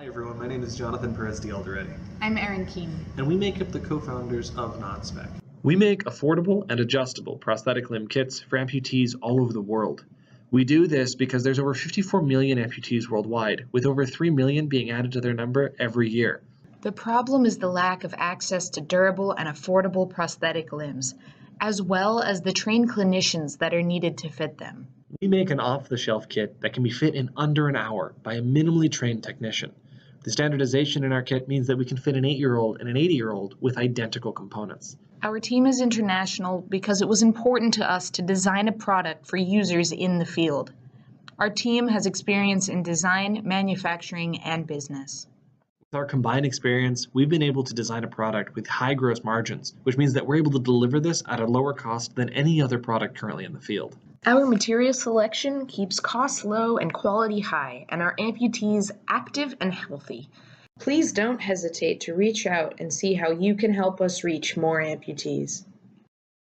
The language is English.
Hi everyone, my name is Jonathan Perez de Alderete, I'm Erin Keene. and we make up the co-founders of Nonspec. We make affordable and adjustable prosthetic limb kits for amputees all over the world. We do this because there's over 54 million amputees worldwide, with over 3 million being added to their number every year. The problem is the lack of access to durable and affordable prosthetic limbs, as well as the trained clinicians that are needed to fit them. We make an off-the-shelf kit that can be fit in under an hour by a minimally trained technician. The standardization in our kit means that we can fit an 8-year-old and an 80-year-old with identical components. Our team is international because it was important to us to design a product for users in the field. Our team has experience in design, manufacturing, and business. With our combined experience, we've been able to design a product with high gross margins, which means that we're able to deliver this at a lower cost than any other product currently in the field. Our material selection keeps costs low and quality high, and our amputees active and healthy. Please don't hesitate to reach out and see how you can help us reach more amputees.